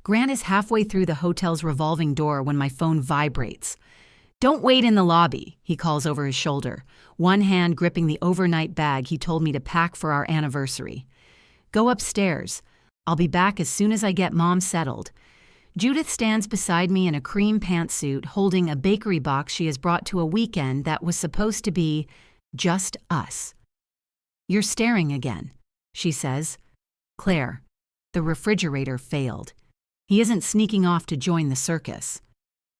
Grant is halfway through the hotel's revolving door when my phone vibrates. "Don't wait in the lobby," he calls over his shoulder, one hand gripping the overnight bag he told me to pack for our anniversary. "Go upstairs. I'll be back as soon as I get Mom settled." Judith stands beside me in a cream pantsuit, holding a bakery box she has brought to a weekend that was supposed to be just us. "You're staring again," she says. "Claire, the refrigerator failed. He isn't sneaking off to join the circus.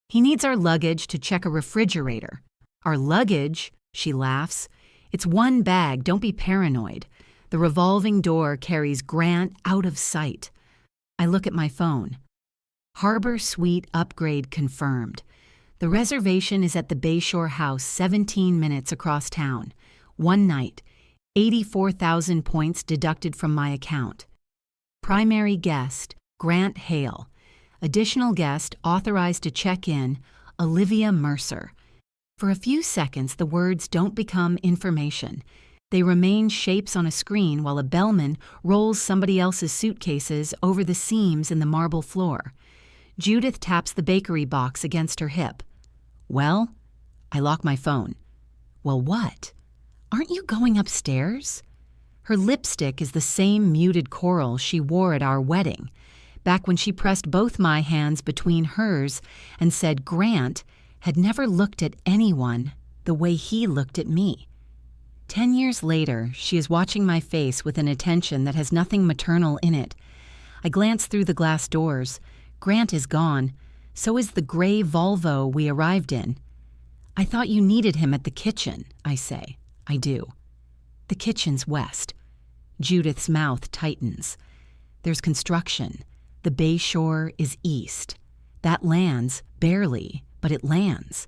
He needs our luggage to check a refrigerator." "Our luggage?" she laughs. "It's one bag, don't be paranoid. The revolving door carries Grant out of sight." I look at my phone. Harbor Suite upgrade confirmed. The reservation is at the Bayshore House, 17 minutes across town. One night, 84,000 points deducted from my account. Primary guest, Grant Hale. Additional guest, authorized to check in, Olivia Mercer. For a few seconds, the words don't become information. They remain shapes on a screen while a bellman rolls somebody else's suitcases over the seams in the marble floor. Judith taps the bakery box against her hip. "Well?" I lock my phone. "Well, what? Aren't you going upstairs?" Her lipstick is the same muted coral she wore at our wedding, back when she pressed both my hands between hers and said Grant had never looked at anyone the way he looked at me. 10 years later, she is watching my face with an attention that has nothing maternal in it. I glance through the glass doors. Grant is gone. So is the gray Volvo we arrived in. "I thought you needed him at the kitchen," I say. "I do." The kitchen's west. Judith's mouth tightens. There's construction. The Bayshore is east. That lands, barely, but it lands.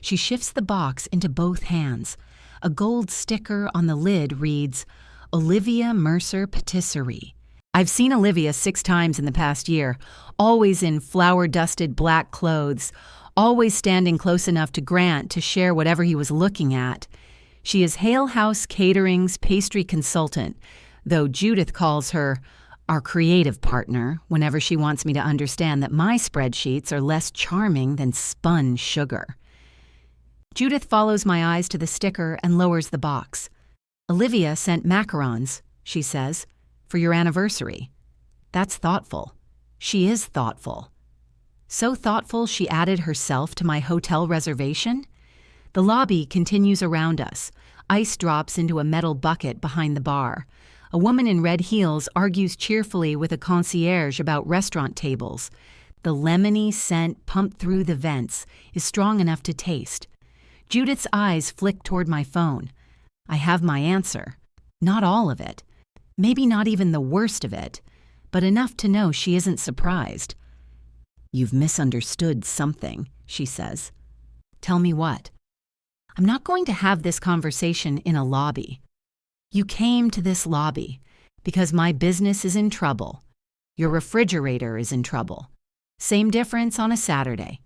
She shifts the box into both hands. A gold sticker on the lid reads, "Olivia Mercer Patisserie." I've seen Olivia 6 times in the past year, always in flour-dusted black clothes, always standing close enough to Grant to share whatever he was looking at. She is Hale House Catering's pastry consultant, though Judith calls her our creative partner whenever she wants me to understand that my spreadsheets are less charming than spun sugar. Judith follows my eyes to the sticker and lowers the box. "Olivia sent macarons," she says, "for your anniversary." That's thoughtful. She is thoughtful. So thoughtful she added herself to my hotel reservation? The lobby continues around us. Ice drops into a metal bucket behind the bar. A woman in red heels argues cheerfully with a concierge about restaurant tables. The lemony scent pumped through the vents is strong enough to taste. Judith's eyes flick toward my phone. I have my answer. Not all of it. Maybe not even the worst of it, but enough to know she isn't surprised. "You've misunderstood something," she says. "Tell me what?" "I'm not going to have this conversation in a lobby. You came to this lobby because my business is in trouble. Your refrigerator is in trouble. Same difference on a Saturday."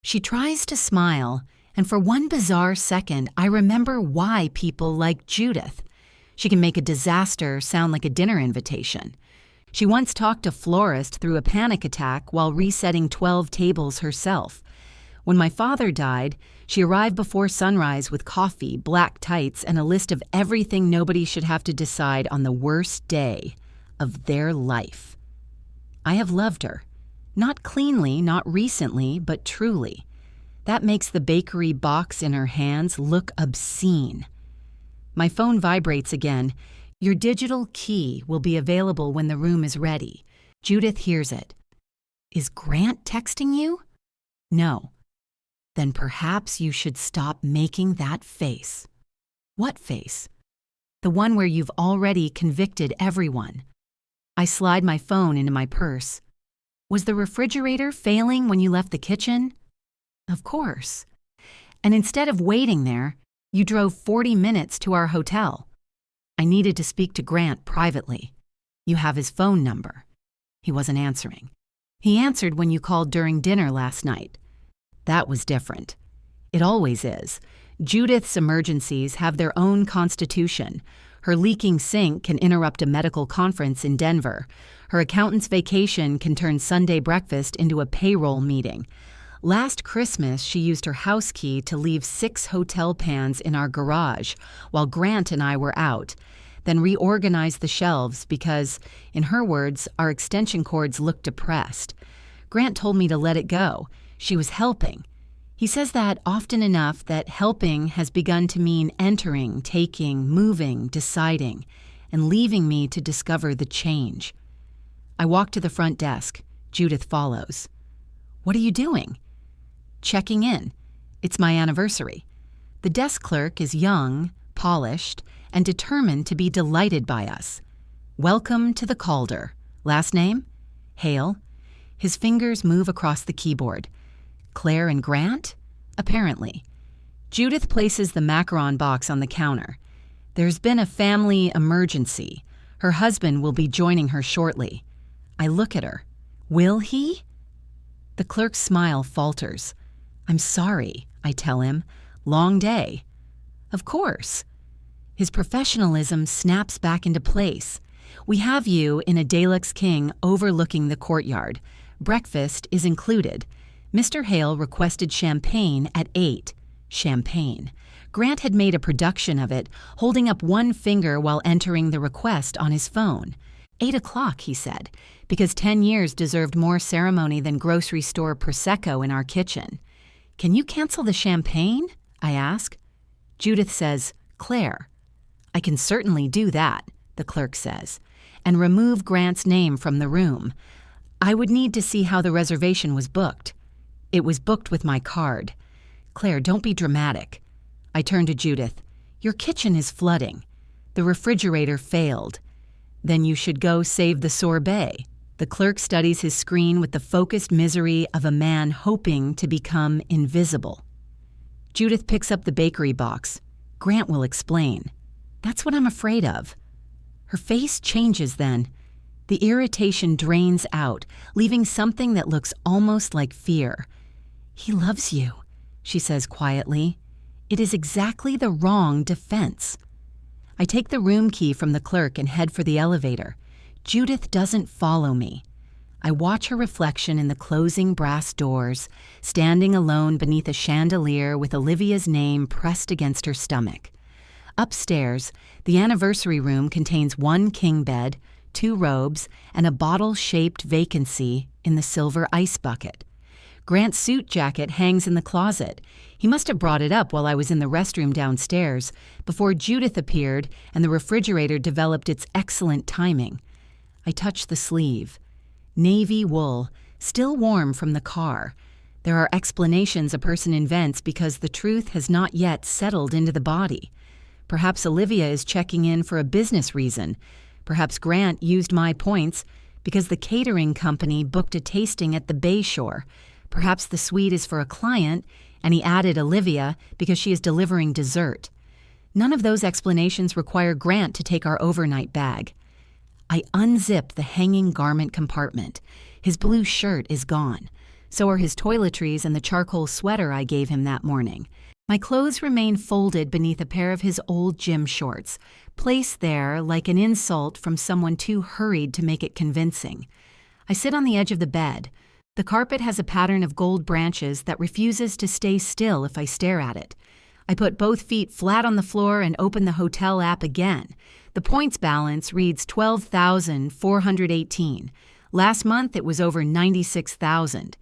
She tries to smile, and for one bizarre second, I remember why people like Judith. She can make a disaster sound like a dinner invitation. She once talked a florist through a panic attack while resetting 12 tables herself. When my father died, she arrived before sunrise with coffee, black tights, and a list of everything nobody should have to decide on the worst day of their life. I have loved her. Not cleanly, not recently, but truly. That makes the bakery box in her hands look obscene. My phone vibrates again. "Your digital key will be available when the room is ready." Judith hears it. "Is Grant texting you?" "No." "Then perhaps you should stop making that face." "What face?" "The one where you've already convicted everyone." I slide my phone into my purse. "Was the refrigerator failing when you left the kitchen?" "Of course." "And instead of waiting there, you drove 40 minutes to our hotel." "I needed to speak to Grant privately." "You have his phone number." He wasn't answering. "He answered when you called during dinner last night." That was different. It always is. Judith's emergencies have their own constitution. Her leaking sink can interrupt a medical conference in Denver. Her accountant's vacation can turn Sunday breakfast into a payroll meeting. Last Christmas, she used her house key to leave 6 hotel pans in our garage while Grant and I were out, then reorganized the shelves because, in her words, our extension cords looked depressed. Grant told me to let it go. She was helping. He says that often enough that helping has begun to mean entering, taking, moving, deciding, and leaving me to discover the change. I walk to the front desk. Judith follows. "What are you doing?" "Checking in. It's my anniversary." The desk clerk is young, polished, and determined to be delighted by us. "Welcome to the Calder. Last name?" "Hale." His fingers move across the keyboard. "Claire and Grant?" "Apparently." Judith places the macaron box on the counter. "There's been a family emergency. Her husband will be joining her shortly." I look at her. "Will he?" The clerk's smile falters. "I'm sorry," I tell him. "Long day." "Of course." His professionalism snaps back into place. "We have you in a Deluxe King overlooking the courtyard. Breakfast is included. Mr. Hale requested champagne at 8. Champagne. Grant had made a production of it, holding up one finger while entering the request on his phone. 8 o'clock, he said, because 10 years deserved more ceremony than grocery store Prosecco in our kitchen. "Can you cancel the champagne?" I ask. Judith says, "Claire." "I can certainly do that," the clerk says, "and remove Grant's name from the room. I would need to see how the reservation was booked." "It was booked with my card." "Claire, don't be dramatic." I turn to Judith. "Your kitchen is flooding. The refrigerator failed. Then you should go save the sorbet." The clerk studies his screen with the focused misery of a man hoping to become invisible. Judith picks up the bakery box. "Grant will explain." "That's what I'm afraid of." Her face changes then. The irritation drains out, leaving something that looks almost like fear. "He loves you," she says quietly. "It is exactly the wrong defense." I take the room key from the clerk and head for the elevator. Judith doesn't follow me. I watch her reflection in the closing brass doors, standing alone beneath a chandelier with Olivia's name pressed against her stomach. Upstairs, the anniversary room contains 1 king bed, 2 robes, and a bottle-shaped vacancy in the silver ice bucket. Grant's suit jacket hangs in the closet. He must have brought it up while I was in the restroom downstairs, before Judith appeared and the refrigerator developed its excellent timing. I touch the sleeve. Navy wool, still warm from the car. There are explanations a person invents because the truth has not yet settled into the body. Perhaps Olivia is checking in for a business reason. Perhaps Grant used my points because the catering company booked a tasting at the Bayshore. Perhaps the suite is for a client, and he added Olivia because she is delivering dessert. None of those explanations require Grant to take our overnight bag. I unzip the hanging garment compartment. His blue shirt is gone. So are his toiletries and the charcoal sweater I gave him that morning. My clothes remain folded beneath a pair of his old gym shorts, placed there like an insult from someone too hurried to make it convincing. I sit on the edge of the bed. The carpet has a pattern of gold branches that refuses to stay still if I stare at it. I put both feet flat on the floor and open the hotel app again. The points balance reads 12,418. Last month it was over 96,000.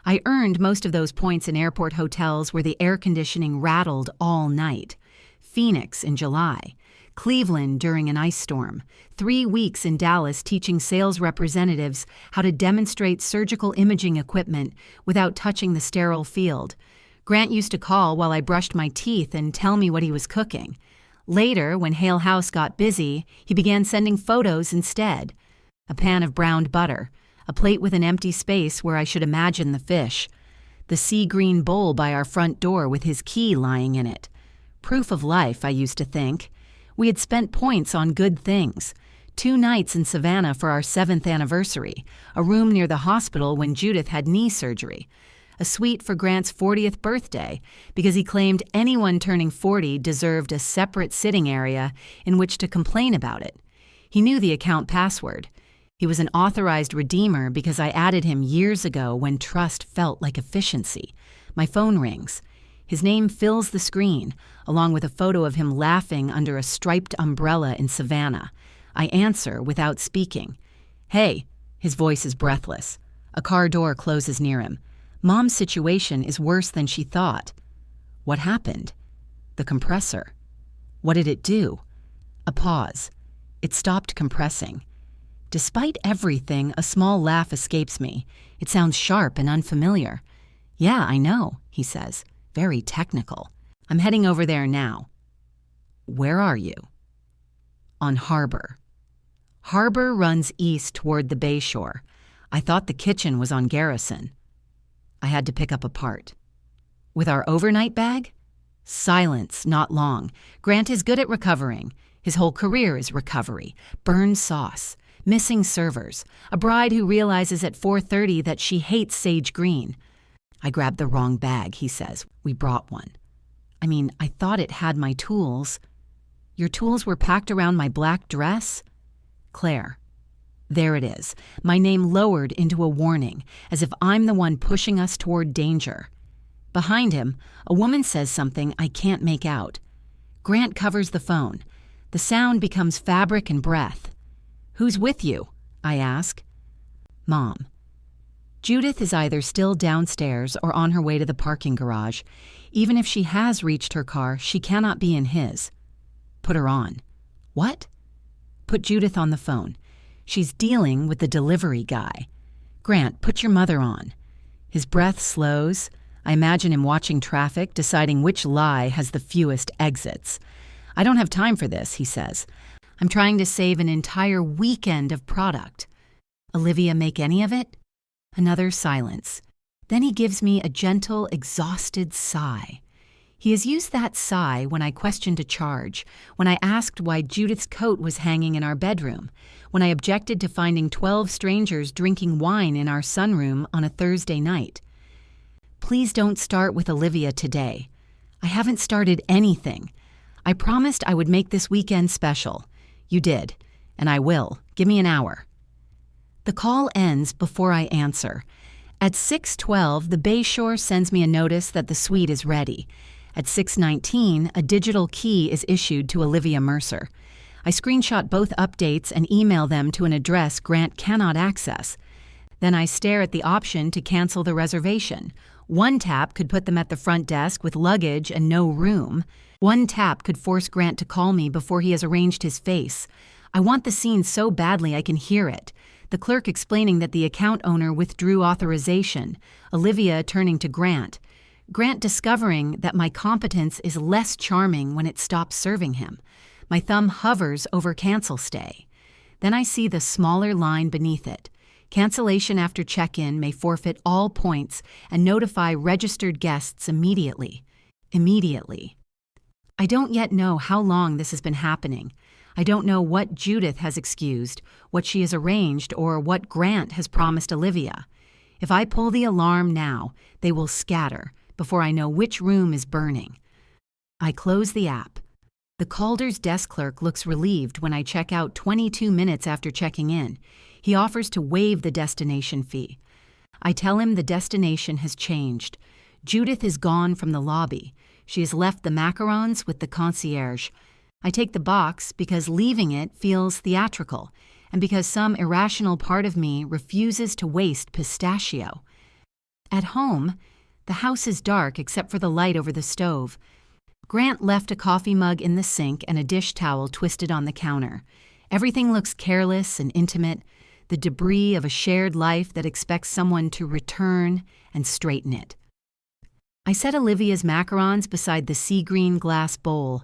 I earned most of those points in airport hotels where the air conditioning rattled all night. Phoenix in July. Cleveland during an ice storm. 3 weeks in Dallas teaching sales representatives how to demonstrate surgical imaging equipment without touching the sterile field. Grant used to call while I brushed my teeth and tell me what he was cooking. Later, when Hale House got busy, he began sending photos instead. A pan of browned butter, a plate with an empty space where I should imagine the fish, the sea green bowl by our front door with his key lying in it. Proof of life, I used to think. We had spent points on good things. 2 nights in Savannah for our 7th anniversary, a room near the hospital when Judith had knee surgery, a suite for Grant's 40th birthday because he claimed anyone turning 40 deserved a separate sitting area in which to complain about it. He knew the account password. He was an authorized redeemer because I added him years ago when trust felt like efficiency. My phone rings. His name fills the screen, along with a photo of him laughing under a striped umbrella in Savannah. I answer without speaking. "Hey," his voice is breathless. A car door closes near him. Mom's situation is worse than she thought. What happened? The compressor. What did it do? A pause. It stopped compressing. Despite everything, a small laugh escapes me. It sounds sharp and unfamiliar. "Yeah, I know," he says. Very technical. "I'm heading over there now." "Where are you?" "On Harbor." Harbor runs east toward the Bay Shore. I thought the kitchen was on Garrison. I had to pick up a part. "With our overnight bag?" Silence, not long. Grant is good at recovering. His whole career is recovery. Burned sauce. Missing servers. A bride who realizes at 4:30 that she hates sage green. "I grabbed the wrong bag," he says. "We brought one." I thought it had my tools. "Your tools were packed around my black dress?" Claire. There it is, my name lowered into a warning, as if I'm the one pushing us toward danger. Behind him, a woman says something I can't make out. Grant covers the phone. The sound becomes fabric and breath. "Who's with you?" I ask. "Mom." Judith is either still downstairs or on her way to the parking garage. Even if she has reached her car, she cannot be in his. "Put her on." "What?" "Put Judith on the phone. She's dealing with the delivery guy." "Grant, put your mother on." His breath slows. I imagine him watching traffic, deciding which lie has the fewest exits. "I don't have time for this," he says. "I'm trying to save an entire weekend of product." "Olivia make any of it?" Another silence. Then he gives me a gentle, exhausted sigh. He has used that sigh when I questioned a charge, when I asked why Judith's coat was hanging in our bedroom, when I objected to finding 12 strangers drinking wine in our sunroom on a Thursday night. "Please don't start with Olivia today." "I haven't started anything. I promised I would make this weekend special." "You did, and I will. Give me an hour." The call ends before I answer. At 6:12, the Bay Shore sends me a notice that the suite is ready. At 6:19, a digital key is issued to Olivia Mercer. I screenshot both updates and email them to an address Grant cannot access. Then I stare at the option to cancel the reservation. One tap could put them at the front desk with luggage and no room. One tap could force Grant to call me before he has arranged his face. I want the scene so badly I can hear it. The clerk explaining that the account owner withdrew authorization. Olivia turning to Grant. Grant discovering that my competence is less charming when it stops serving him. My thumb hovers over cancel stay. Then I see the smaller line beneath it. Cancellation after check-in may forfeit all points and notify registered guests immediately. Immediately. I don't yet know how long this has been happening. I don't know what Judith has excused, what she has arranged, or what Grant has promised Olivia. If I pull the alarm now, they will scatter before I know which room is burning. I close the app. The Calder's desk clerk looks relieved when I check out 22 minutes after checking in. He offers to waive the destination fee. I tell him the destination has changed. Judith is gone from the lobby. She has left the macarons with the concierge. I take the box because leaving it feels theatrical, and because some irrational part of me refuses to waste pistachio. At home, the house is dark except for the light over the stove. Grant left a coffee mug in the sink and a dish towel twisted on the counter. Everything looks careless and intimate, the debris of a shared life that expects someone to return and straighten it. I set Olivia's macarons beside the sea green glass bowl.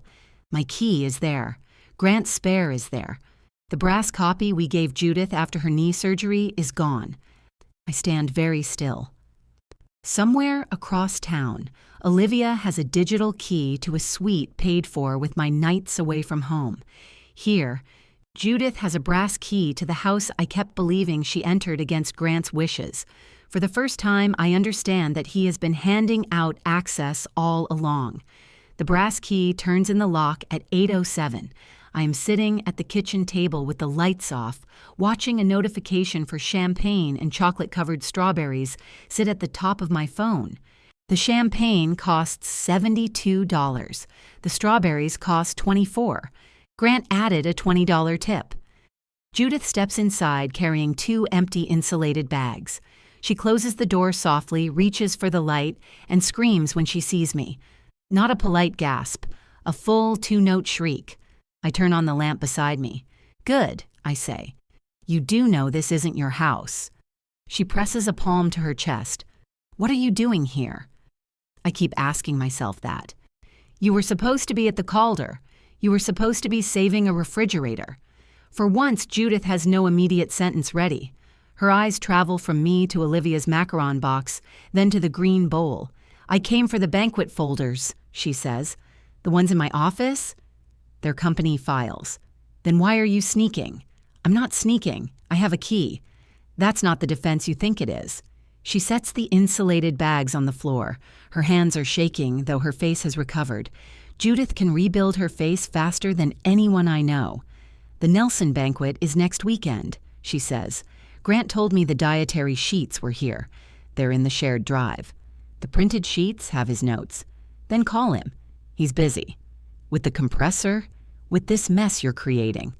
My key is there. Grant's spare is there. The brass copy we gave Judith after her knee surgery is gone. I stand very still. Somewhere across town, Olivia has a digital key to a suite paid for with my nights away from home. Here, Judith has a brass key to the house I kept believing she entered against Grant's wishes. For the first time, I understand that he has been handing out access all along. The brass key turns in the lock at 8:07. I am sitting at the kitchen table with the lights off, watching a notification for champagne and chocolate-covered strawberries sit at the top of my phone. The champagne costs $72. The strawberries cost $24. Grant added a $20 tip. Judith steps inside carrying 2 empty insulated bags. She closes the door softly, reaches for the light, and screams when she sees me. Not a polite gasp, a full 2-note shriek. I turn on the lamp beside me. "Good," I say. "You do know this isn't your house." She presses a palm to her chest. "What are you doing here?" I keep asking myself that. You were supposed to be at the Calder. You were supposed to be saving a refrigerator. For once, Judith has no immediate sentence ready. Her eyes travel from me to Olivia's macaron box, then to the green bowl. "I came for the banquet folders," she says. "The ones in my office?" "They're company files." "Then why are you sneaking?" "I'm not sneaking. I have a key." "That's not the defense you think it is." She sets the insulated bags on the floor. Her hands are shaking, though her face has recovered. Judith can rebuild her face faster than anyone I know. "The Nelson banquet is next weekend," she says. "Grant told me the dietary sheets were here. They're in the shared drive. The printed sheets have his notes. Then call him. He's busy. With the compressor? With this mess you're creating."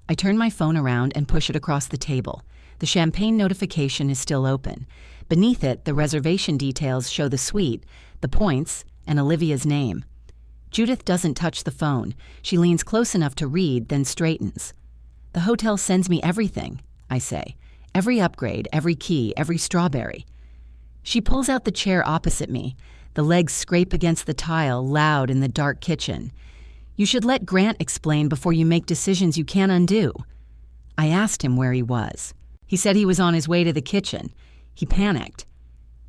I turn my phone around and push it across the table. The champagne notification is still open. Beneath it, the reservation details show the suite, the points, and Olivia's name. Judith doesn't touch the phone. She leans close enough to read, then straightens. "The hotel sends me everything," I say. "Every upgrade, every key, every strawberry." She pulls out the chair opposite me. The legs scrape against the tile, loud in the dark kitchen. "You should let Grant explain before you make decisions you can't undo." I asked him where he was. He said he was on his way to the kitchen. He panicked.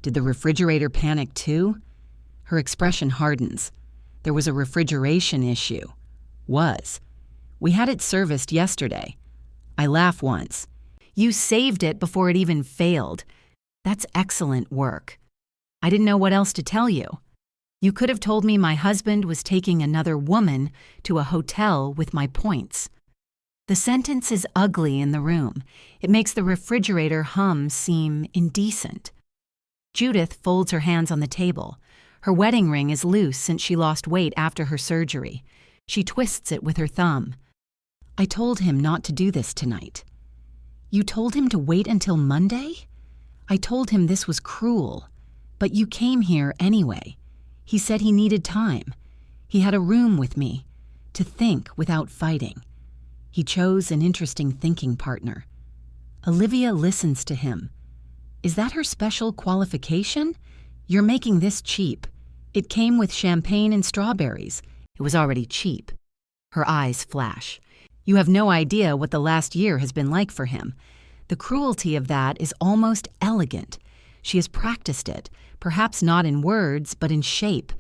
Did the refrigerator panic too? Her expression hardens. There was a refrigeration issue. Was. We had it serviced yesterday. I laugh once. "You saved it before it even failed. That's excellent work. I didn't know what else to tell you. You could have told me my husband was taking another woman to a hotel with my points." The sentence is ugly in the room. It makes the refrigerator hum seem indecent. Judith folds her hands on the table. Her wedding ring is loose since she lost weight after her surgery. She twists it with her thumb. "I told him not to do this tonight." "You told him to wait until Monday?" "I told him this was cruel. But you came here anyway. He said he needed time. He had a room with me, to think without fighting. He chose an interesting thinking partner." Olivia listens to him. "Is that her special qualification? You're making this cheap. It came with champagne and strawberries. It was already cheap." Her eyes flash. "You have no idea what the last year has been like for him. The cruelty of that is almost elegant. She has practiced it, perhaps not in words, but in shape.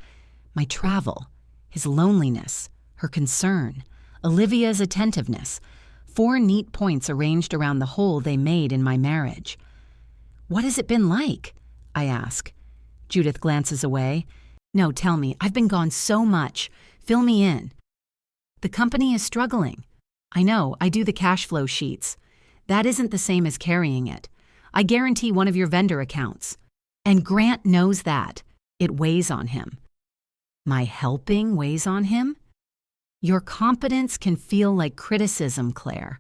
My travel, his loneliness, her concern, Olivia's attentiveness, 4 neat points arranged around the hole they made in my marriage." "What has it been like?" I ask. Judith glances away. "No, tell me. I've been gone so much. Fill me in." "The company is struggling. I know, I do the cash flow sheets. That isn't the same as carrying it. I guarantee one of your vendor accounts. And Grant knows that. It weighs on him." "My helping weighs on him?" "Your competence can feel like criticism, Claire."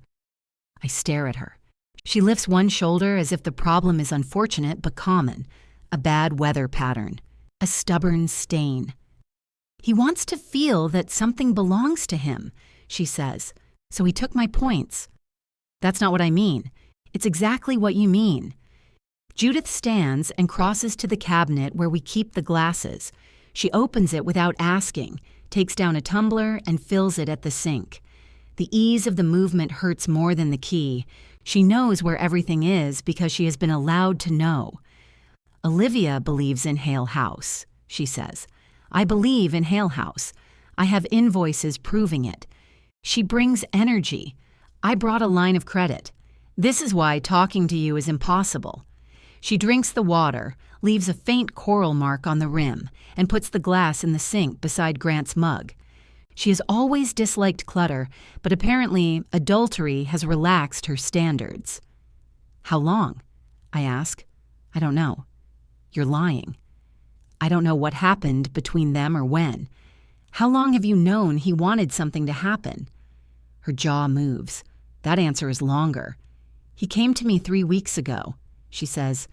I stare at her. She lifts one shoulder as if the problem is unfortunate but common, a bad weather pattern, a stubborn stain. "He wants to feel that something belongs to him," she says, "so he took my points." "That's not what I mean. It's exactly what you mean." Judith stands and crosses to the cabinet where we keep the glasses. She opens it without asking, takes down a tumbler, and fills it at the sink. The ease of the movement hurts more than the key. She knows where everything is because she has been allowed to know. "Olivia believes in Hale House," she says. "I believe in Hale House. I have invoices proving it. She brings energy. I brought a line of credit. This is why talking to you is impossible." She drinks the water, leaves a faint coral mark on the rim, and puts the glass in the sink beside Grant's mug. She has always disliked clutter, but apparently adultery has relaxed her standards. How long? I ask. I don't know. You're lying. I don't know what happened between them or when. How long have you known he wanted something to happen? Her jaw moves. That answer is longer. He came to me 3 weeks ago, she says.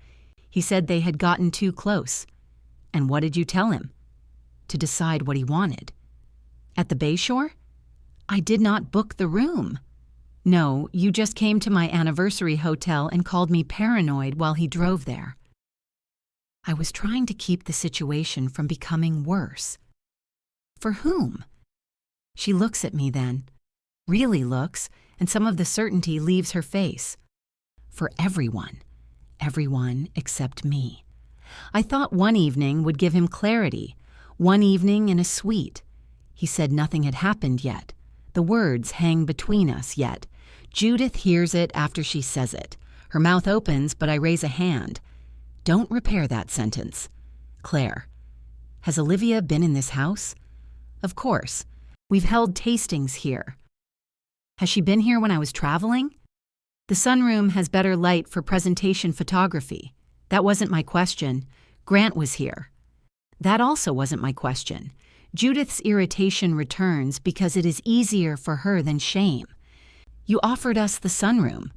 He said they had gotten too close. And what did you tell him? To decide what he wanted. At the Bayshore? I did not book the room. No, you just came to my anniversary hotel and called me paranoid while he drove there. I was trying to keep the situation from becoming worse. For whom? She looks at me then, really looks, and some of the certainty leaves her face. For everyone. Everyone except me. I thought one evening would give him clarity, one evening in a suite. He said nothing had happened yet. The words hang between us yet. Judith hears it after she says it. Her mouth opens, but I raise a hand. Don't repair that sentence. Claire. Has Olivia been in this house? Of course. We've held tastings here. Has she been here when I was traveling? The sunroom has better light for presentation photography. That wasn't my question. Grant was here. That also wasn't my question. Judith's irritation returns because it is easier for her than shame. You offered us the sunroom.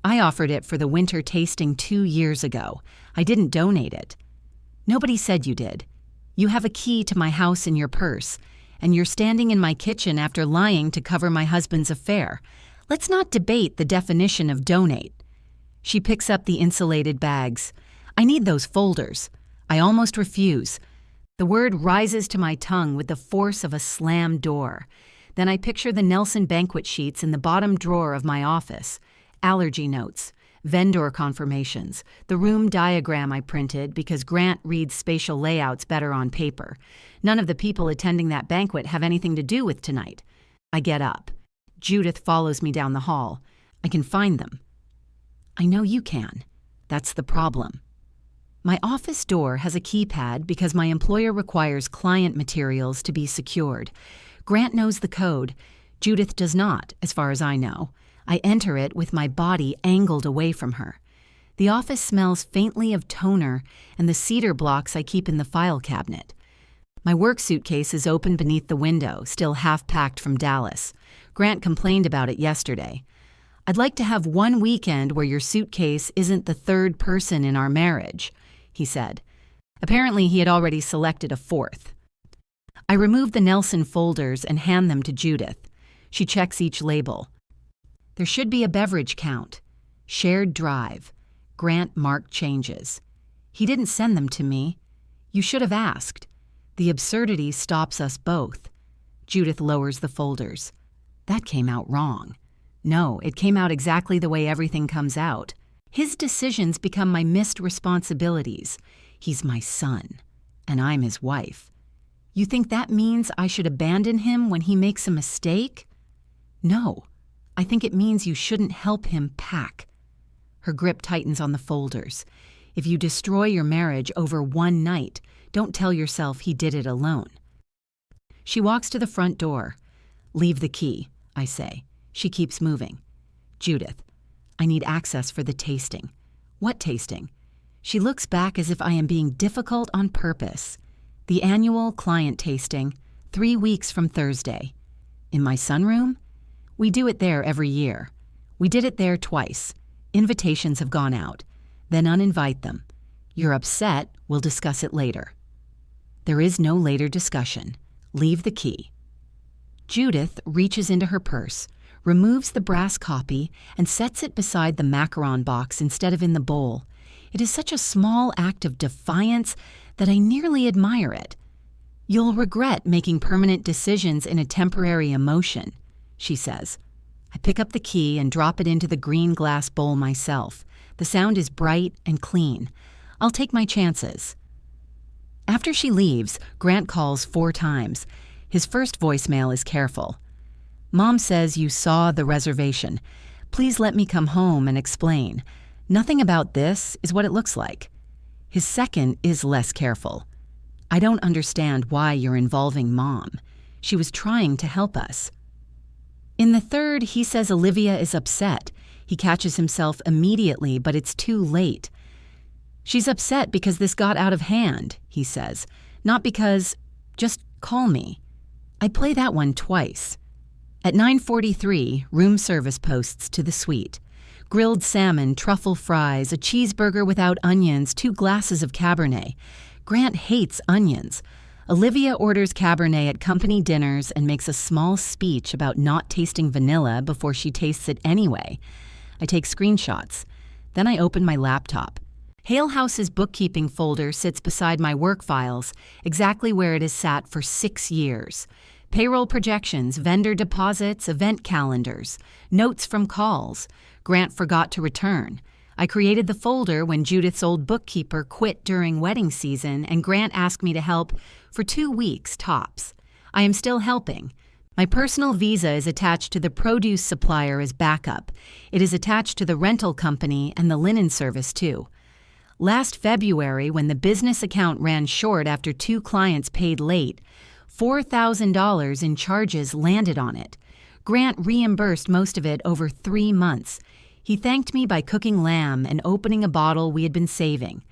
I offered it for the winter tasting 2 years ago. I didn't donate it. Nobody said you did. You have a key to my house in your purse, and you're standing in my kitchen after lying to cover my husband's affair. Let's not debate the definition of donate. She picks up the insulated bags. I need those folders. I almost refuse. The word rises to my tongue with the force of a slammed door. Then I picture the Nelson banquet sheets in the bottom drawer of my office. Allergy notes, vendor confirmations, the room diagram I printed because Grant reads spatial layouts better on paper. None of the people attending that banquet have anything to do with tonight. I get up. Judith follows me down the hall. I can find them. I know you can. That's the problem. My office door has a keypad because my employer requires client materials to be secured. Grant knows the code. Judith does not, as far as I know. I enter it with my body angled away from her. The office smells faintly of toner and the cedar blocks I keep in the file cabinet. My work suitcase is open beneath the window, still half-packed from Dallas. Grant complained about it yesterday. I'd like to have one weekend where your suitcase isn't the third person in our marriage, he said. Apparently he had already selected a fourth. I remove the Nelson folders and hand them to Judith. She checks each label. There should be a beverage count. Shared drive. Grant marked changes. He didn't send them to me. You should have asked. The absurdity stops us both. Judith lowers the folders. That came out wrong. No, it came out exactly the way everything comes out. His decisions become my missed responsibilities. He's my son, and I'm his wife. You think that means I should abandon him when he makes a mistake? No, I think it means you shouldn't help him pack. Her grip tightens on the folders. If you destroy your marriage over one night, don't tell yourself he did it alone. She walks to the front door. Leave the key, I say. She keeps moving. Judith, I need access for the tasting. What tasting? She looks back as if I am being difficult on purpose. The annual client tasting, 3 weeks from Thursday. In my sunroom? We do it there every year. We did it there twice. Invitations have gone out. Then uninvite them. You're upset, we'll discuss it later. There is no later discussion. Leave the key. Judith reaches into her purse, removes the brass copy, and sets it beside the macaron box instead of in the bowl. It is such a small act of defiance that I nearly admire it. You'll regret making permanent decisions in a temporary emotion, she says. I pick up the key and drop it into the green glass bowl myself. The sound is bright and clean. I'll take my chances. After she leaves, Grant calls 4 times. His first voicemail is careful. Mom says you saw the reservation. Please let me come home and explain. Nothing about this is what it looks like. His second is less careful. I don't understand why you're involving Mom. She was trying to help us. In the third, he says Olivia is upset. He catches himself immediately, but it's too late. She's upset because this got out of hand, he says. Not because, just call me. I play that one twice. At 9:43, room service posts to the suite. Grilled salmon, truffle fries, a cheeseburger without onions, 2 glasses of Cabernet. Grant hates onions. Olivia orders Cabernet at company dinners and makes a small speech about not tasting vanilla before she tastes it anyway. I take screenshots. Then I open my laptop. Hale House's bookkeeping folder sits beside my work files, exactly where it has sat for 6 years. Payroll projections, vendor deposits, event calendars, notes from calls. Grant forgot to return. I created the folder when Judith's old bookkeeper quit during wedding season, and Grant asked me to help for 2 weeks tops. I am still helping. My personal visa is attached to the produce supplier as backup. It is attached to the rental company and the linen service too. Last February, when the business account ran short after 2 clients paid late, $4,000 in charges landed on it. Grant reimbursed most of it over 3 months. He thanked me by cooking lamb and opening a bottle we had been saving.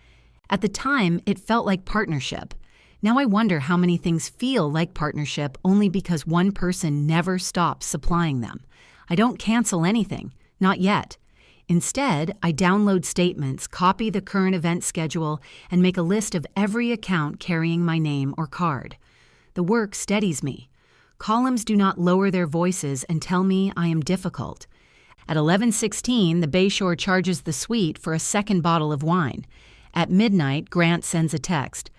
At the time, it felt like partnership. Now I wonder how many things feel like partnership only because one person never stops supplying them. I don't cancel anything, not yet. Instead, I download statements, copy the current event schedule, and make a list of every account carrying my name or card. The work steadies me. Columns do not lower their voices and tell me I am difficult. At 11:16, the Bayshore charges the suite for a second bottle of wine. At midnight, Grant sends a text.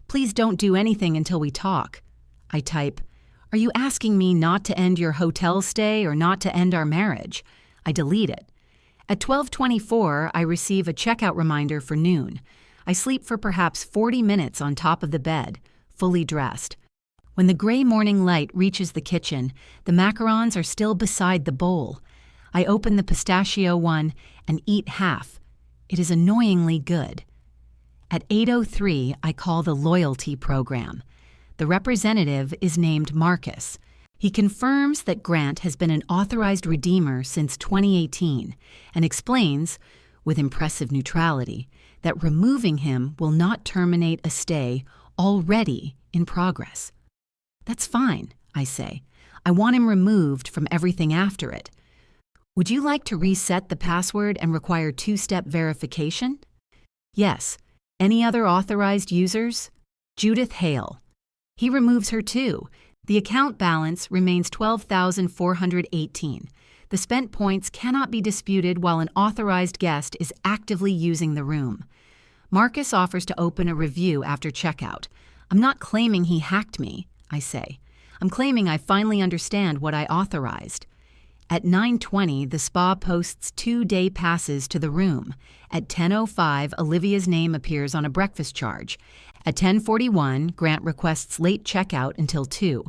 Please don't do anything until we talk. I type, are you asking me not to end your hotel stay or not to end our marriage? I delete it. At 12:24, I receive a checkout reminder for noon. I sleep for perhaps 40 minutes on top of the bed, fully dressed. When the gray morning light reaches the kitchen, the macarons are still beside the bowl. I open the pistachio one and eat half. It is annoyingly good. At 8:03, I call the loyalty program. The representative is named Marcus. He confirms that Grant has been an authorized redeemer since 2018 and explains, with impressive neutrality, that removing him will not terminate a stay already in progress. That's fine, I say. I want him removed from everything after it. Would you like to reset the password and require 2-step verification? Yes. Any other authorized users? Judith Hale. He removes her too. The account balance remains $12,418. The spent points cannot be disputed while an authorized guest is actively using the room. Marcus offers to open a review after checkout. I'm not claiming he hacked me, I say. I'm claiming I finally understand what I authorized. At 9:20, the spa posts 2 day passes to the room. At 10:05, Olivia's name appears on a breakfast charge. At 10:41, Grant requests late checkout until 2.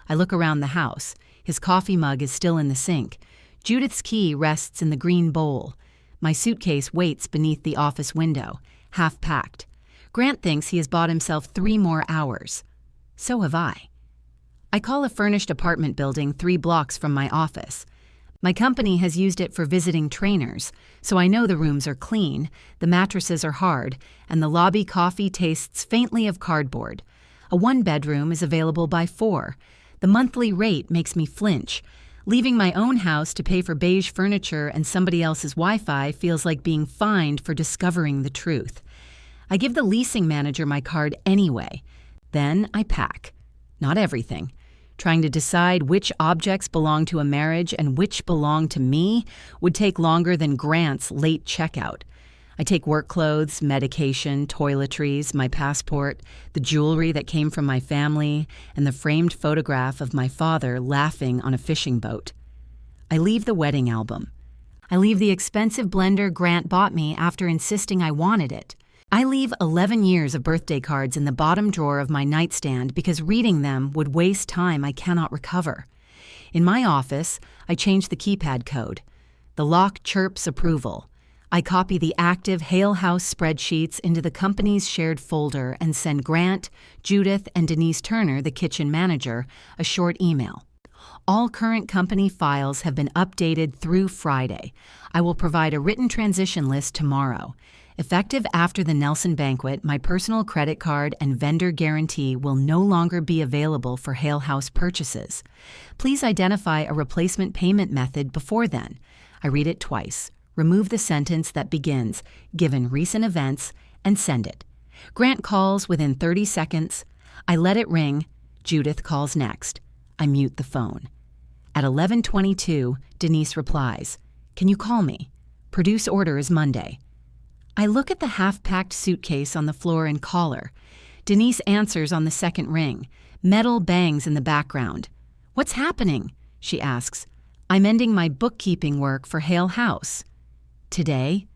I look around the house. His coffee mug is still in the sink. Judith's key rests in the green bowl. My suitcase waits beneath the office window, half packed. Grant thinks he has bought himself 3 more hours. So have I. I call a furnished apartment building 3 blocks from my office. My company has used it for visiting trainers, so I know the rooms are clean, the mattresses are hard, and the lobby coffee tastes faintly of cardboard. A 1-bedroom is available by 4. The monthly rate makes me flinch. Leaving my own house to pay for beige furniture and somebody else's Wi-Fi feels like being fined for discovering the truth. I give the leasing manager my card anyway. Then I pack. Not everything. Trying to decide which objects belong to a marriage and which belong to me would take longer than Grant's late checkout. I take work clothes, medication, toiletries, my passport, the jewelry that came from my family, and the framed photograph of my father laughing on a fishing boat. I leave the wedding album. I leave the expensive blender Grant bought me after insisting I wanted it. I leave 11 years of birthday cards in the bottom drawer of my nightstand because reading them would waste time I cannot recover. In my office, I change the keypad code. The lock chirps approval. I copy the active Hale House spreadsheets into the company's shared folder and send Grant, Judith, and Denise Turner, the kitchen manager, a short email. All current company files have been updated through Friday. I will provide a written transition list tomorrow. Effective after the Nelson banquet, my personal credit card and vendor guarantee will no longer be available for Hale House purchases. Please identify a replacement payment method before then. I read it twice. Remove the sentence that begins, "given recent events," and send it. Grant calls within 30 seconds. I let it ring. Judith calls next. I mute the phone. At 11:22, Denise replies, "Can you call me? Produce order is Monday." I look at the half-packed suitcase on the floor and call her. Denise answers on the second ring. Metal bangs in the background. "What's happening?" she asks. "I'm ending my bookkeeping work for Hale House." "Today?"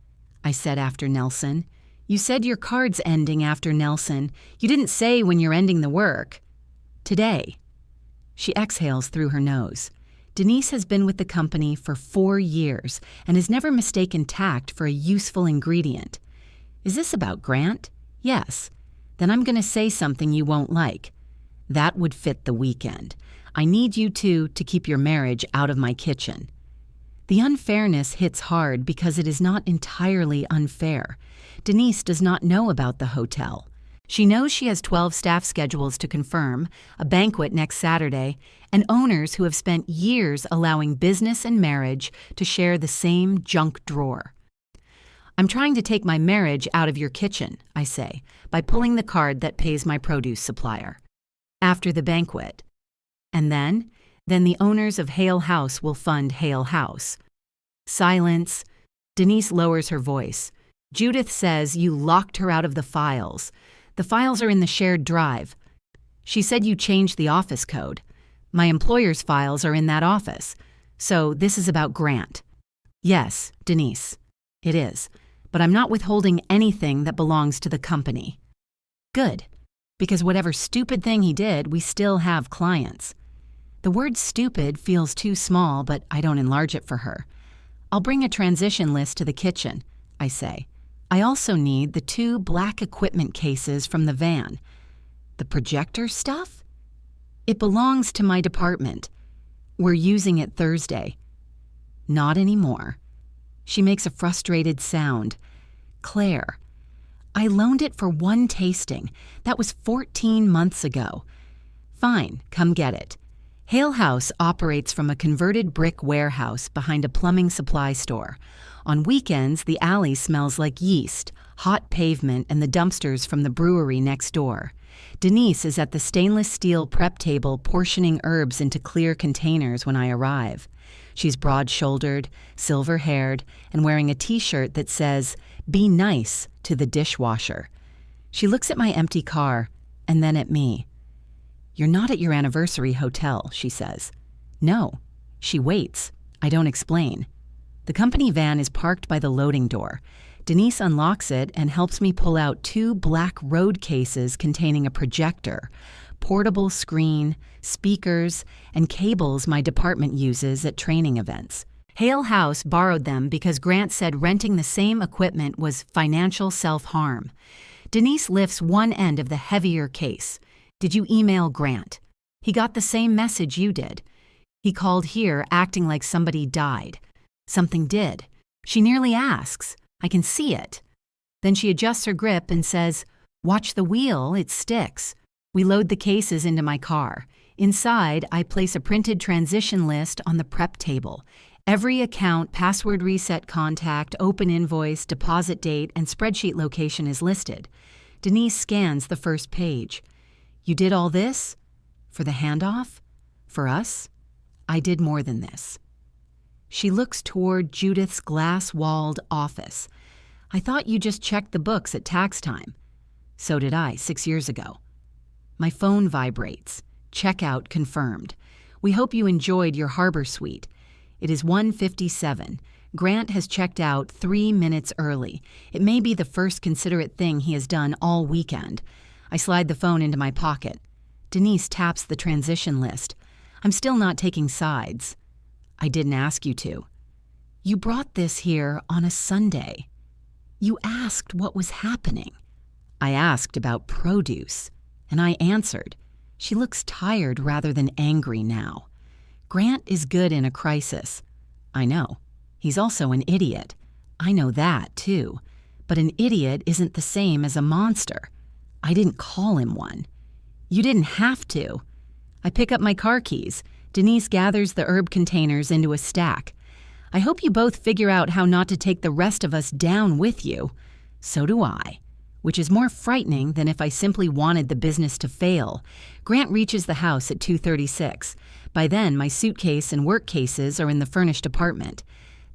I said after Nelson. "You said your card's ending after Nelson. You didn't say when you're ending the work." "Today." She exhales through her nose. Denise has been with the company for 4 years and has never mistaken tact for a useful ingredient. "Is this about Grant?" "Yes." "Then I'm going to say something you won't like." "That would fit the weekend. I need you two to keep your marriage out of my kitchen." The unfairness hits hard because it is not entirely unfair. Denise does not know about the hotel. She knows she has 12 staff schedules to confirm, a banquet next Saturday, and owners who have spent years allowing business and marriage to share the same junk drawer. "I'm trying to take my marriage out of your kitchen," I say, by pulling the card that pays my produce supplier. "After the banquet." "And then the owners of Hale House will fund Hale House." Silence. Denise lowers her voice. "Judith says you locked her out of the files. The files are in the shared drive. She said you changed the office code. My employer's files are in that office. So this is about Grant." "Yes, Denise. It is. But I'm not withholding anything that belongs to the company." "Good. Because whatever stupid thing he did, we still have clients." The word stupid feels too small, but I don't enlarge it for her. "I'll bring a transition list to the kitchen," I say. "I also need the 2 black equipment cases from the van." "The projector stuff?" "It belongs to my department. We're using it Thursday." "Not anymore." She makes a frustrated sound. "Claire, I loaned it for 1 tasting. That was 14 months ago." "Fine, come get it." Hale House operates from a converted brick warehouse behind a plumbing supply store. On weekends, the alley smells like yeast, hot pavement, and the dumpsters from the brewery next door. Denise is at the stainless steel prep table portioning herbs into clear containers when I arrive. She's broad-shouldered, silver-haired, and wearing a t-shirt that says, "Be nice" to the dishwasher. She looks at my empty car, and then at me. "You're not at your anniversary hotel," she says. "No." She waits. I don't explain. The company van is parked by the loading door. Denise unlocks it and helps me pull out 2 black road cases containing a projector, portable screen, speakers, and cables my department uses at training events. Hale House borrowed them because Grant said renting the same equipment was financial self-harm. Denise lifts one end of the heavier case. "Did you email Grant?" "He got the same message you did. He called here acting like somebody died." "Something did." She nearly asks. I can see it. Then she adjusts her grip and says, "Watch the wheel, it sticks." We load the cases into my car. Inside, I place a printed transition list on the prep table. Every account, password reset contact, open invoice, deposit date, and spreadsheet location is listed. Denise scans the first page. "You did all this? For the handoff? For us?" "I did more than this." She looks toward Judith's glass-walled office. "I thought you just checked the books at tax time." "So did I, 6 years ago." My phone vibrates. Checkout confirmed. "We hope you enjoyed your harbor suite." It is 1:57. Grant has checked out 3 minutes early. It may be the first considerate thing he has done all weekend. I slide the phone into my pocket. Denise taps the transition list. I'm still not taking sides. "I didn't ask you to." You brought this here on a Sunday. You asked what was happening. I asked about produce, and I answered. She looks tired rather than angry now. Grant is good in a crisis. I know. He's also an idiot. I know that, too. But an idiot isn't the same as a monster. I didn't call him one. You didn't have to. I pick up my car keys. Denise gathers the herb containers into a stack. I hope you both figure out how not to take the rest of us down with you. So do I. Which is more frightening than if I simply wanted the business to fail. Grant reaches the house at 2:36. By then, my suitcase and work cases are in the furnished apartment.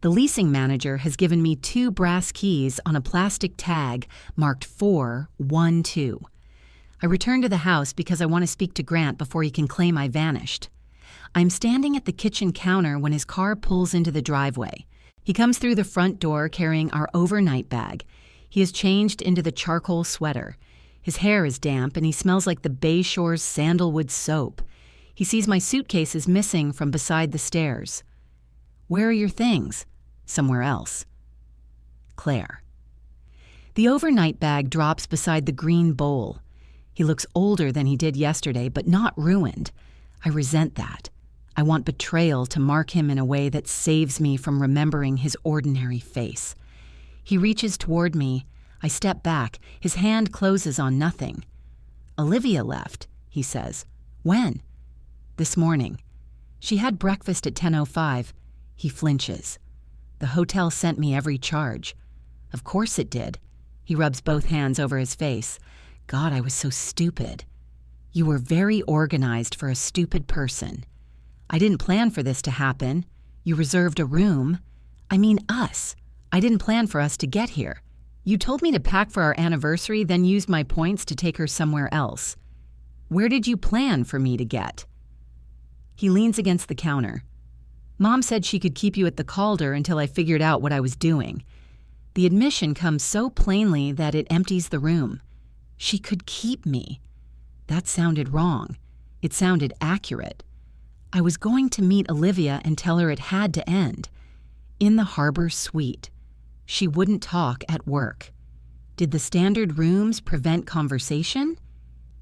The leasing manager has given me 2 brass keys on a plastic tag marked 412. I return to the house because I want to speak to Grant before he can claim I vanished. I'm standing at the kitchen counter when his car pulls into the driveway. He comes through the front door carrying our overnight bag. He is changed into the charcoal sweater. His hair is damp and he smells like the Bay Shore's sandalwood soap. He sees my suitcase is missing from beside the stairs. Where are your things? Somewhere else. Claire. The overnight bag drops beside the green bowl. He looks older than he did yesterday, but not ruined. I resent that. I want betrayal to mark him in a way that saves me from remembering his ordinary face. He reaches toward me. I step back. His hand closes on nothing. Olivia left, he says. When? This morning. She had breakfast at 10:05. He flinches. The hotel sent me every charge. Of course it did. He rubs both hands over his face. God, I was so stupid. You were very organized for a stupid person. I didn't plan for this to happen. You reserved a room. I mean us. I didn't plan for us to get here. You told me to pack for our anniversary, then used my points to take her somewhere else. Where did you plan for me to get? He leans against the counter. Mom said she could keep you at the Calder until I figured out what I was doing. The admission comes so plainly that it empties the room. She could keep me. That sounded wrong. It sounded accurate. I was going to meet Olivia and tell her it had to end. In the harbor suite. She wouldn't talk at work. Did the standard rooms prevent conversation?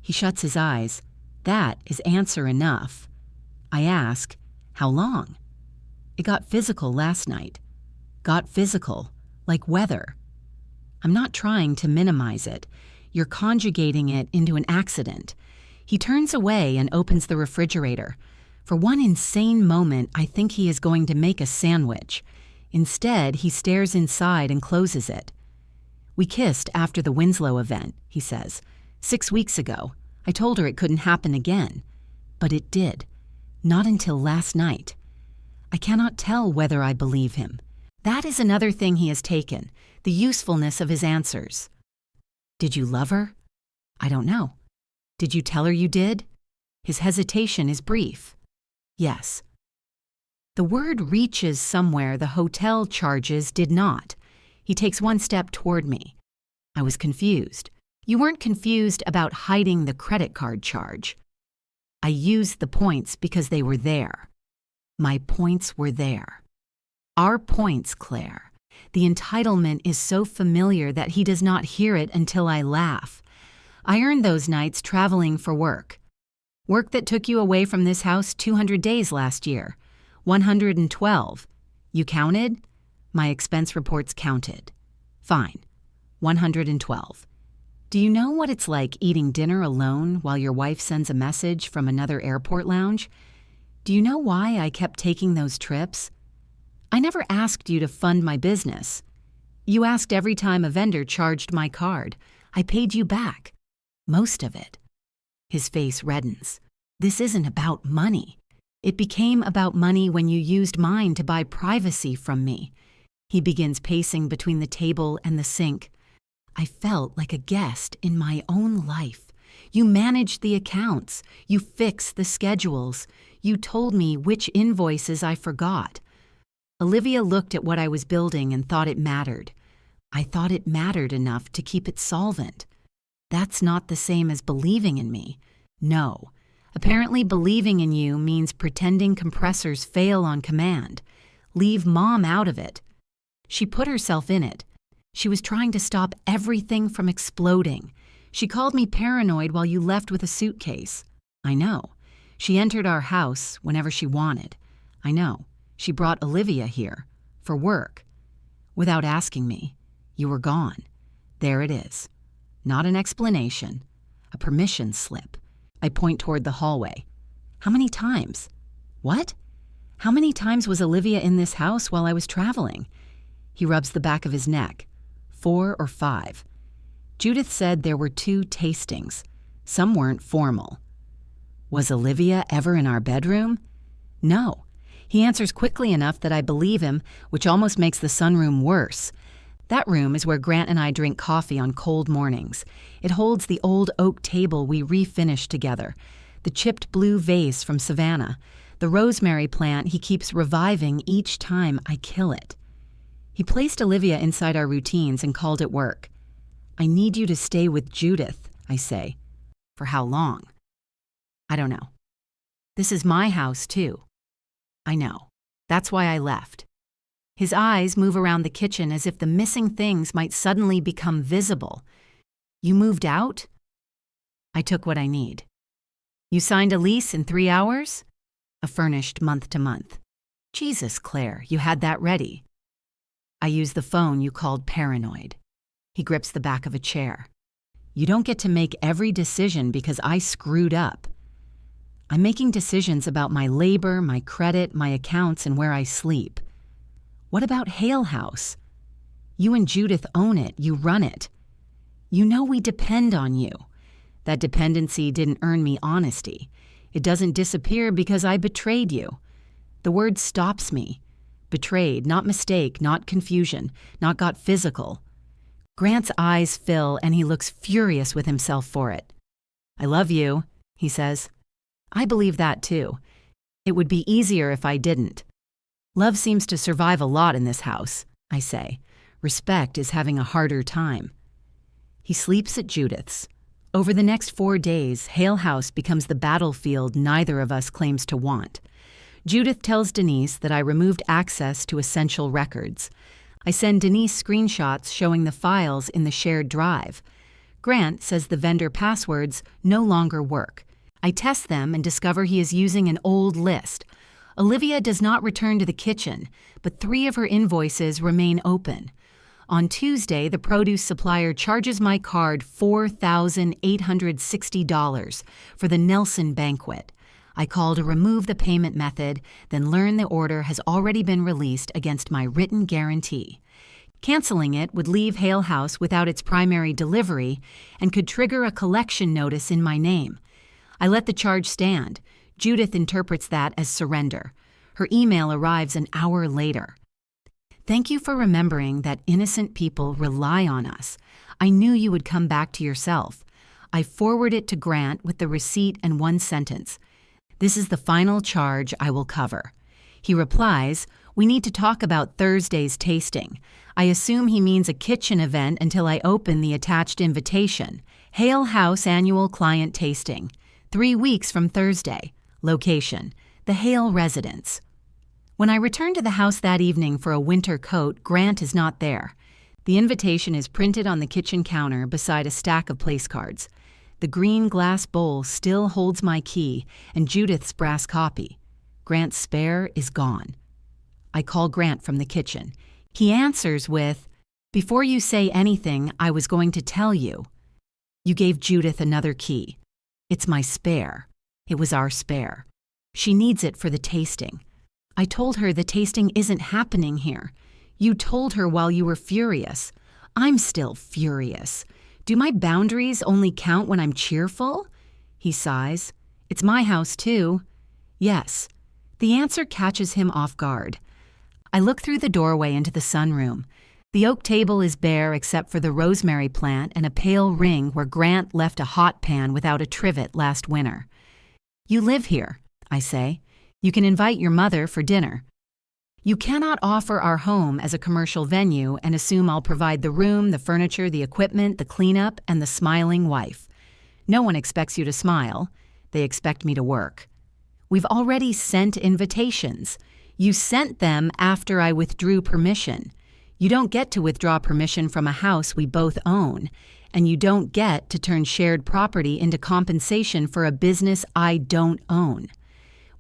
He shuts his eyes. That is answer enough. I ask, how long? It got physical last night. Got physical, like weather. I'm not trying to minimize it. You're conjugating it into an accident. He turns away and opens the refrigerator. For one insane moment, I think he is going to make a sandwich. Instead, he stares inside and closes it. We kissed after the Winslow event, he says. 6 weeks ago. I told her it couldn't happen again. But it did. Not until last night. I cannot tell whether I believe him. That is another thing he has taken, the usefulness of his answers. Did you love her? I don't know. Did you tell her you did? His hesitation is brief. Yes. The word reaches somewhere the hotel charges did not. He takes one step toward me. I was confused. You weren't confused about hiding the credit card charge. I used the points because they were there. My points were there. Our points, Claire. The entitlement is so familiar that he does not hear it until I laugh. I earned those nights traveling for work. Work that took you away from this house 200 days last year. 112. You counted? My expense reports counted. Fine. 112. Do you know what it's like eating dinner alone while your wife sends a message from another airport lounge? Do you know why I kept taking those trips? I never asked you to fund my business. You asked every time a vendor charged my card. I paid you back. Most of it. His face reddens. This isn't about money. It became about money when you used mine to buy privacy from me. He begins pacing between the table and the sink. I felt like a guest in my own life. You managed the accounts. You fixed the schedules. You told me which invoices I forgot. Olivia looked at what I was building and thought it mattered. I thought it mattered enough to keep it solvent. That's not the same as believing in me. No. Apparently believing in you means pretending compressors fail on command. Leave Mom out of it. She put herself in it. She was trying to stop everything from exploding. She called me paranoid while you left with a suitcase. I know. She entered our house whenever she wanted. I know. She brought Olivia here. For work. Without asking me. You were gone. There it is. Not an explanation. A permission slip. I point toward the hallway. How many times? What? How many times was Olivia in this house while I was traveling? He rubs the back of his neck. 4 or 5. Judith said there were 2 tastings. Some weren't formal. Was Olivia ever in our bedroom? No. He answers quickly enough that I believe him, which almost makes the sunroom worse. That room is where Grant and I drink coffee on cold mornings. It holds the old oak table we refinished together, the chipped blue vase from Savannah, the rosemary plant he keeps reviving each time I kill it. He placed Olivia inside our routines and called it work. I need you to stay with Judith, I say. For how long? I don't know. This is my house, too. I know. That's why I left. His eyes move around the kitchen as if the missing things might suddenly become visible. You moved out? I took what I need. You signed a lease in 3 hours? A furnished month to month. Jesus, Claire, you had that ready. I used the phone you called paranoid. He grips the back of a chair. You don't get to make every decision because I screwed up. I'm making decisions about my labor, my credit, my accounts, and where I sleep. What about Hale House? You and Judith own it. You run it. You know we depend on you. That dependency didn't earn me honesty. It doesn't disappear because I betrayed you. The word stops me. Betrayed, not mistake, not confusion, not got physical. Grant's eyes fill and he looks furious with himself for it. I love you, he says. I believe that too. It would be easier if I didn't. Love seems to survive a lot in this house, I say. Respect is having a harder time. He sleeps at Judith's. Over the next 4 days, Hale House becomes the battlefield neither of us claims to want. Judith tells Denise that I removed access to essential records. I send Denise screenshots showing the files in the shared drive. Grant says the vendor passwords no longer work. I test them and discover he is using an old list. Olivia does not return to the kitchen, but 3 of her invoices remain open. On Tuesday, the produce supplier charges my card $4,860 for the Nelson banquet. I call to remove the payment method, then learn the order has already been released against my written guarantee. Canceling it would leave Hale House without its primary delivery and could trigger a collection notice in my name. I let the charge stand. Judith interprets that as surrender. Her email arrives an hour later. Thank you for remembering that innocent people rely on us. I knew you would come back to yourself. I forward it to Grant with the receipt and 1 sentence. This is the final charge I will cover. He replies, we need to talk about Thursday's tasting. I assume he means a kitchen event until I open the attached invitation. Hale House Annual Client Tasting. 3 weeks from Thursday. Location: the Hale residence. When I return to the house that evening for a winter coat, Grant is not there. The invitation is printed on the kitchen counter beside a stack of place cards. The green glass bowl still holds my key and Judith's brass copy. Grant's spare is gone. I call Grant from the kitchen. He answers with, before you say anything, I was going to tell you. You gave Judith another key. It's my spare. It was our spare. She needs it for the tasting. I told her the tasting isn't happening here. You told her while you were furious. I'm still furious. Do my boundaries only count when I'm cheerful? He sighs. It's my house too. Yes. The answer catches him off guard. I look through the doorway into the sunroom. The oak table is bare except for the rosemary plant and a pale ring where Grant left a hot pan without a trivet last winter. You live here, I say. You can invite your mother for dinner. You cannot offer our home as a commercial venue and assume I'll provide the room, the furniture, the equipment, the cleanup, and the smiling wife. No one expects you to smile. They expect me to work. We've already sent invitations. You sent them after I withdrew permission. You don't get to withdraw permission from a house we both own, and you don't get to turn shared property into compensation for a business I don't own.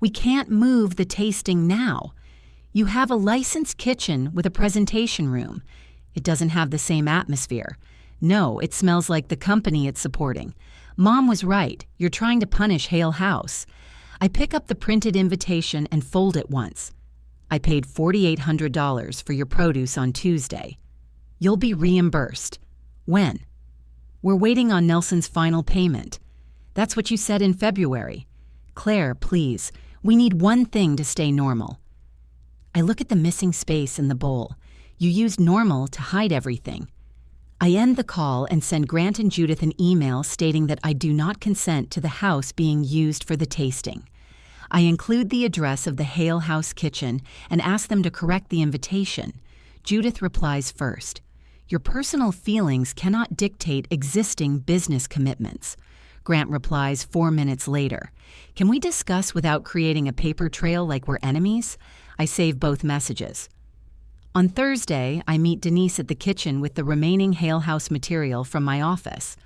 We can't move the tasting now. You have a licensed kitchen with a presentation room. It doesn't have the same atmosphere. No, it smells like the company it's supporting. Mom was right. You're trying to punish Hale House. I pick up the printed invitation and fold it once. I paid $4,800 for your produce on Tuesday. You'll be reimbursed. When? We're waiting on Nelson's final payment. That's what you said in February. Claire, please, we need one thing to stay normal. I look at the missing space in the bowl. You used normal to hide everything. I end the call and send Grant and Judith an email stating that I do not consent to the house being used for the tasting. I include the address of the Hale House kitchen and ask them to correct the invitation. Judith replies first. Your personal feelings cannot dictate existing business commitments. Grant replies 4 minutes later. Can we discuss without creating a paper trail like we're enemies? I save both messages. On Thursday, I meet Denise at the kitchen with the remaining Hale House material from my office.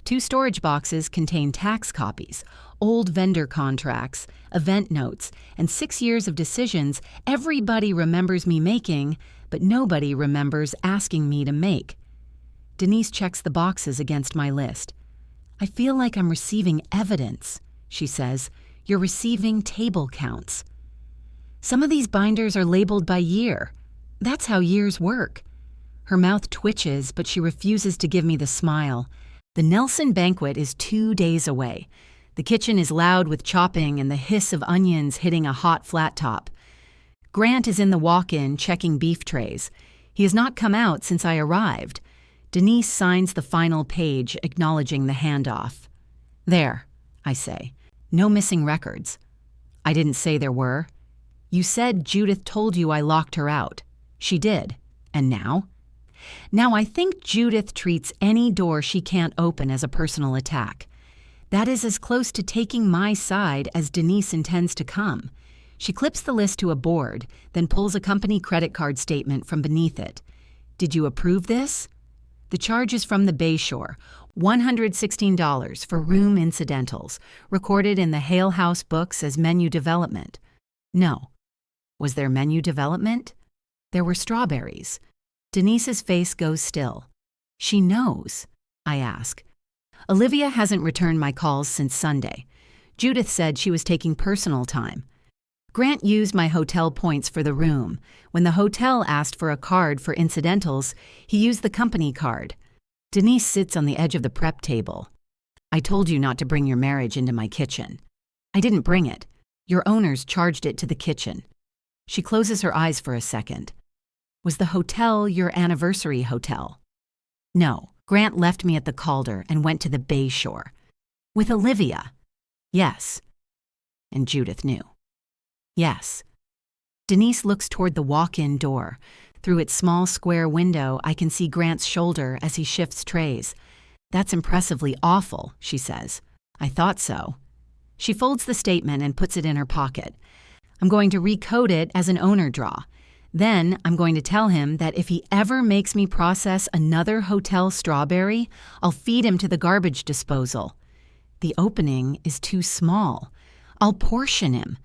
2 storage boxes contain tax copies, old vendor contracts, event notes, and 6 years of decisions everybody remembers me making, but nobody remembers asking me to make. Denise checks the boxes against my list. I feel like I'm receiving evidence, she says. You're receiving table counts. Some of these binders are labeled by year. That's how years work. Her mouth twitches, but she refuses to give me the smile. The Nelson banquet is 2 days away. The kitchen is loud with chopping and the hiss of onions hitting a hot flat top. Grant is in the walk-in checking beef trays. He has not come out since I arrived. Denise signs the final page, acknowledging the handoff. There, I say. No missing records. I didn't say there were. You said Judith told you I locked her out. She did. And now? Now I think Judith treats any door she can't open as a personal attack. That is as close to taking my side as Denise intends to come. She clips the list to a board, then pulls a company credit card statement from beneath it. Did you approve this? The charge is from the Bayshore, $116 for room incidentals, recorded in the Hale House books as menu development. No. Was there menu development? There were strawberries. Denise's face goes still. She knows, I ask. Olivia hasn't returned my calls since Sunday. Judith said she was taking personal time. Grant used my hotel points for the room. When the hotel asked for a card for incidentals, he used the company card. Denise sits on the edge of the prep table. I told you not to bring your marriage into my kitchen. I didn't bring it. Your owners charged it to the kitchen. She closes her eyes for a second. Was the hotel your anniversary hotel? No. Grant left me at the Calder and went to the Bayshore. With Olivia? Yes. And Judith knew. Yes. Denise looks toward the walk-in door. Through its small square window, I can see Grant's shoulder as he shifts trays. That's impressively awful, she says. I thought so. She folds the statement and puts it in her pocket. I'm going to recode it as an owner draw. Then I'm going to tell him that if he ever makes me process another hotel strawberry, I'll feed him to the garbage disposal. The opening is too small. I'll portion him.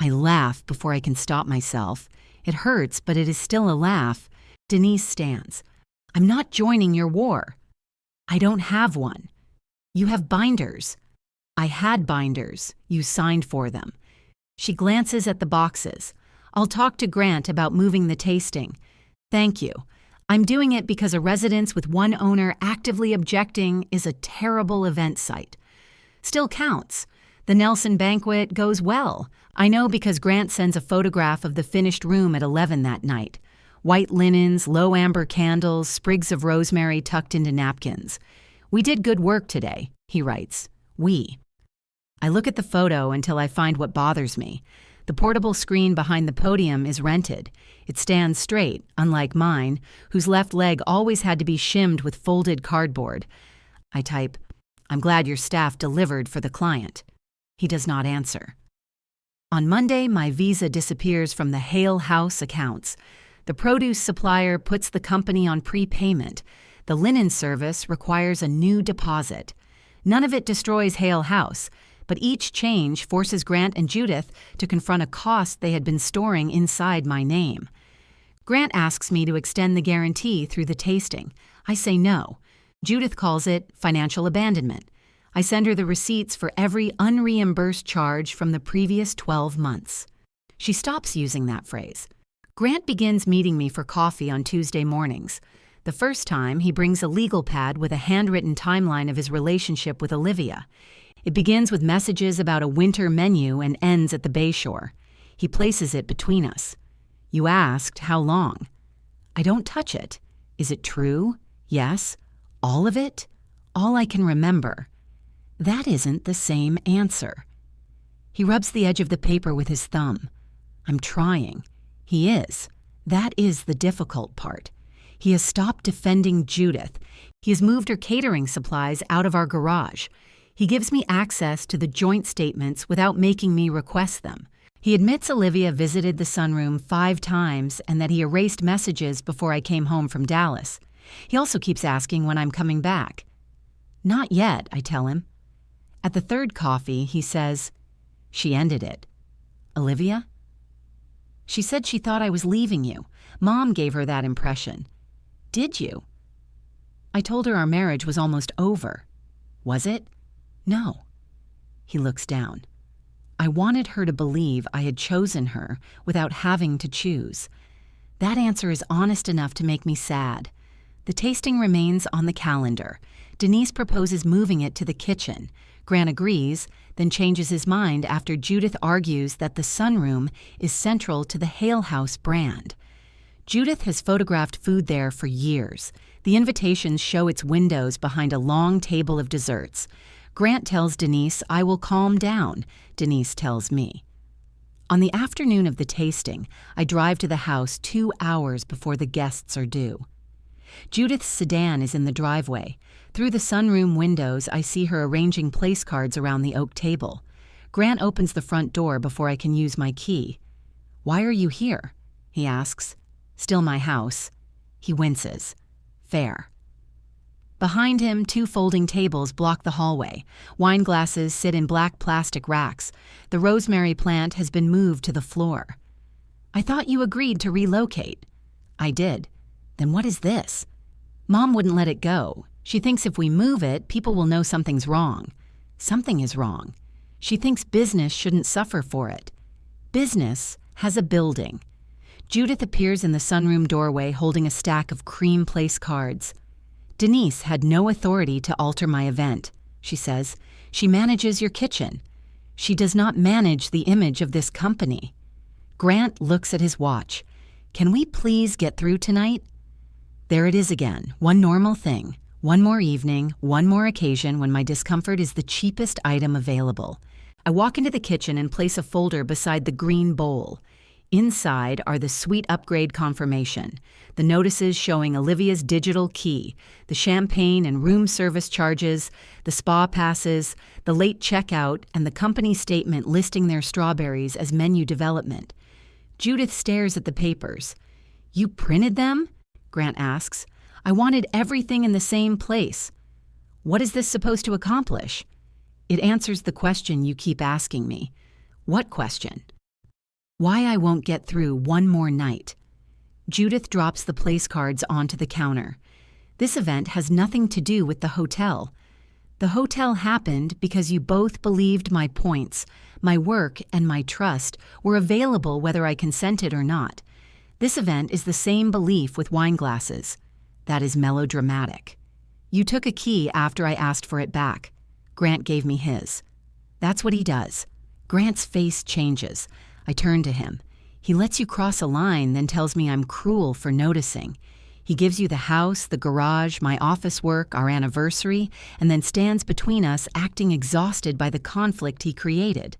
I laugh before I can stop myself. It hurts, but it is still a laugh. Denise stands. I'm not joining your war. I don't have one. You have binders. I had binders. You signed for them. She glances at the boxes. I'll talk to Grant about moving the tasting. Thank you. I'm doing it because a residence with one owner actively objecting is a terrible event site. Still counts. The Nelson banquet goes well. I know because Grant sends a photograph of the finished room at 11 that night. White linens, low amber candles, sprigs of rosemary tucked into napkins. We did good work today, he writes. We. I look at the photo until I find what bothers me. The portable screen behind the podium is rented. It stands straight, unlike mine, whose left leg always had to be shimmed with folded cardboard. I type, I'm glad your staff delivered for the client. He does not answer. On Monday, my visa disappears from the Hale House accounts. The produce supplier puts the company on prepayment. The linen service requires a new deposit. None of it destroys Hale House, but each change forces Grant and Judith to confront a cost they had been storing inside my name. Grant asks me to extend the guarantee through the tasting. I say no. Judith calls it financial abandonment. I send her the receipts for every unreimbursed charge from the previous 12 months. She stops using that phrase. Grant begins meeting me for coffee on Tuesday mornings. The first time, he brings a legal pad with a handwritten timeline of his relationship with Olivia. It begins with messages about a winter menu and ends at the Bayshore. He places it between us. You asked how long. I don't touch it. Is it true? Yes. All of it? All I can remember. That isn't the same answer. He rubs the edge of the paper with his thumb. I'm trying. He is. That is the difficult part. He has stopped defending Judith. He has moved her catering supplies out of our garage. He gives me access to the joint statements without making me request them. He admits Olivia visited the sunroom 5 times and that he erased messages before I came home from Dallas. He also keeps asking when I'm coming back. Not yet, I tell him. At the third coffee, he says, she ended it. Olivia? She said she thought I was leaving you. Mom gave her that impression. Did you? I told her our marriage was almost over. Was it? No. He looks down. I wanted her to believe I had chosen her without having to choose. That answer is honest enough to make me sad. The tasting remains on the calendar. Denise proposes moving it to the kitchen. Grant agrees, then changes his mind after Judith argues that the sunroom is central to the Hale House brand. Judith has photographed food there for years. The invitations show its windows behind a long table of desserts. Grant tells Denise, I will calm down. Denise tells me. On the afternoon of the tasting, I drive to the house 2 hours before the guests are due. Judith's sedan is in the driveway. Through the sunroom windows, I see her arranging place cards around the oak table. Grant opens the front door before I can use my key. Why are you here? He asks. Still my house. He winces. Fair. Behind him, 2 folding tables block the hallway. Wine glasses sit in black plastic racks. The rosemary plant has been moved to the floor. I thought you agreed to relocate. I did. Then what is this? Mom wouldn't let it go. She thinks if we move it, people will know something's wrong. Something is wrong. She thinks business shouldn't suffer for it. Business has a building. Judith appears in the sunroom doorway holding a stack of cream place cards. Denise had no authority to alter my event, she says. She manages your kitchen. She does not manage the image of this company. Grant looks at his watch. Can we please get through tonight? There it is again, one normal thing. One more evening, one more occasion when my discomfort is the cheapest item available. I walk into the kitchen and place a folder beside the green bowl. Inside are the suite upgrade confirmation, the notices showing Olivia's digital key, the champagne and room service charges, the spa passes, the late checkout, and the company statement listing their strawberries as menu development. Judith stares at the papers. You printed them? Grant asks. I wanted everything in the same place. What is this supposed to accomplish? It answers the question you keep asking me. What question? Why I won't get through one more night. Judith drops the place cards onto the counter. This event has nothing to do with the hotel. The hotel happened because you both believed my points, my work, and my trust were available whether I consented or not. This event is the same belief with wine glasses. That is melodramatic. You took a key after I asked for it back. Grant gave me his. That's what he does. Grant's face changes. I turn to him. He lets you cross a line, then tells me I'm cruel for noticing. He gives you the house, the garage, my office work, our anniversary, and then stands between us, acting exhausted by the conflict he created.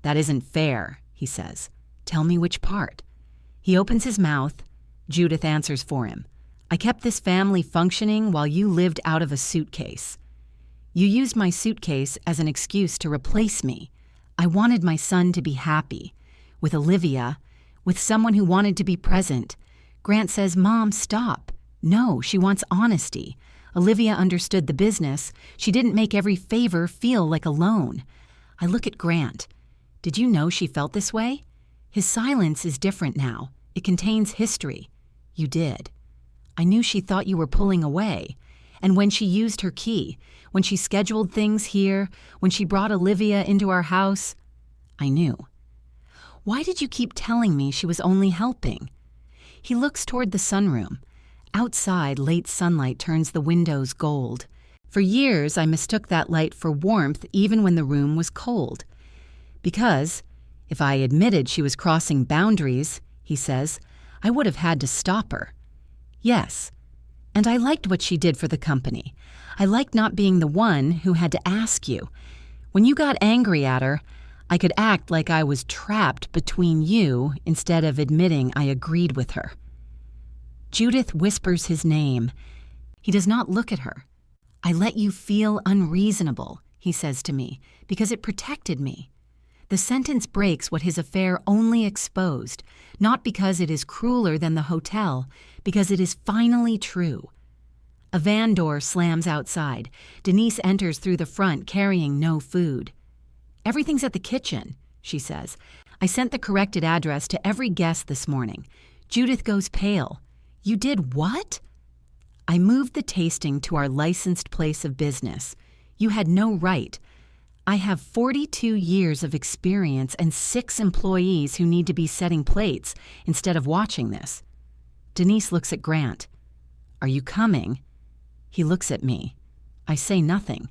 That isn't fair, he says. Tell me which part. He opens his mouth. Judith answers for him. I kept this family functioning while you lived out of a suitcase. You used my suitcase as an excuse to replace me. I wanted my son to be happy. With Olivia, with someone who wanted to be present. Grant says, "Mom, stop." No, she wants honesty. Olivia understood the business. She didn't make every favor feel like a loan. I look at Grant. Did you know she felt this way? His silence is different now. It contains history. You did. I knew she thought you were pulling away. And when she used her key, when she scheduled things here, when she brought Olivia into our house, I knew. Why did you keep telling me she was only helping? He looks toward the sunroom. Outside, late sunlight turns the windows gold. For years, I mistook that light for warmth even when the room was cold. Because, if I admitted she was crossing boundaries, he says, I would have had to stop her. Yes, and I liked what she did for the company. I liked not being the one who had to ask you. When you got angry at her, I could act like I was trapped between you instead of admitting I agreed with her. Judith whispers his name. He does not look at her. I let you feel unreasonable, he says to me, because it protected me. The sentence breaks what his affair only exposed, not because it is crueler than the hotel, because it is finally true. A van door slams outside. Denise enters through the front carrying no food. Everything's at the kitchen, she says. I sent the corrected address to every guest this morning. Judith goes pale. You did what? I moved the tasting to our licensed place of business. You had no right. I have 42 years of experience and 6 employees who need to be setting plates instead of watching this. Denise looks at Grant. Are you coming? He looks at me. I say nothing.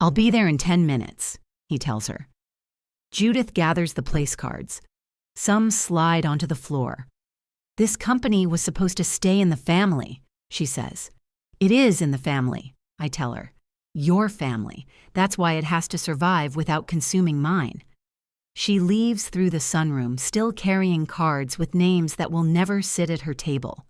I'll be there in 10 minutes, he tells her. Judith gathers the place cards. Some slide onto the floor. This company was supposed to stay in the family, she says. It is in the family, I tell her. Your family. That's why it has to survive without consuming mine. She leaves through the sunroom, still carrying cards with names that will never sit at her table.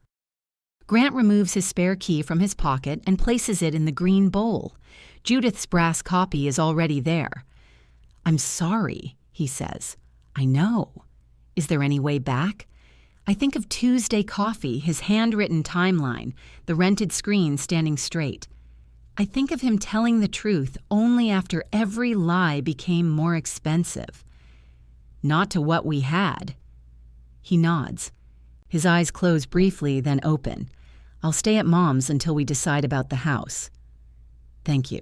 Grant removes his spare key from his pocket and places it in the green bowl. Judith's brass copy is already there. I'm sorry, he says. I know. Is there any way back? I think of Tuesday coffee, his handwritten timeline, the rented screen standing straight. I think of him telling the truth only after every lie became more expensive. Not to what we had. He nods. His eyes close briefly, then open. I'll stay at Mom's until we decide about the house. Thank you.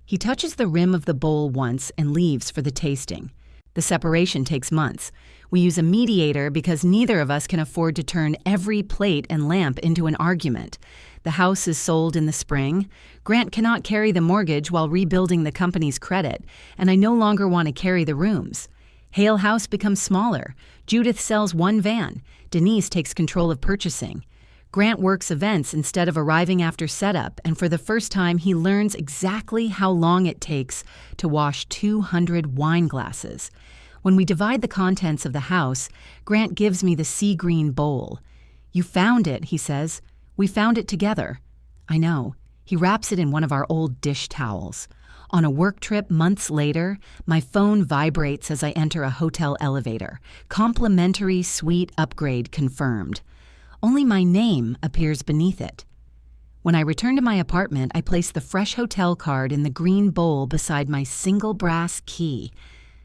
He touches the rim of the bowl once and leaves for the tasting. The separation takes months. We use a mediator because neither of us can afford to turn every plate and lamp into an argument. The house is sold in the spring. Grant cannot carry the mortgage while rebuilding the company's credit, and I no longer want to carry the rooms. Hale House becomes smaller. Judith sells one van. Denise takes control of purchasing. Grant works events instead of arriving after setup, and for the first time he learns exactly how long it takes to wash 200 wine glasses. When we divide the contents of the house, Grant gives me the sea green bowl. You found it, he says. We found it together. I know. He wraps it in one of our old dish towels. On a work trip months later, my phone vibrates as I enter a hotel elevator. Complimentary suite upgrade confirmed. Only my name appears beneath it. When I return to my apartment, I place the fresh hotel card in the green bowl beside my single brass key.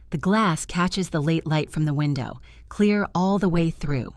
The glass catches the late light from the window, clear all the way through.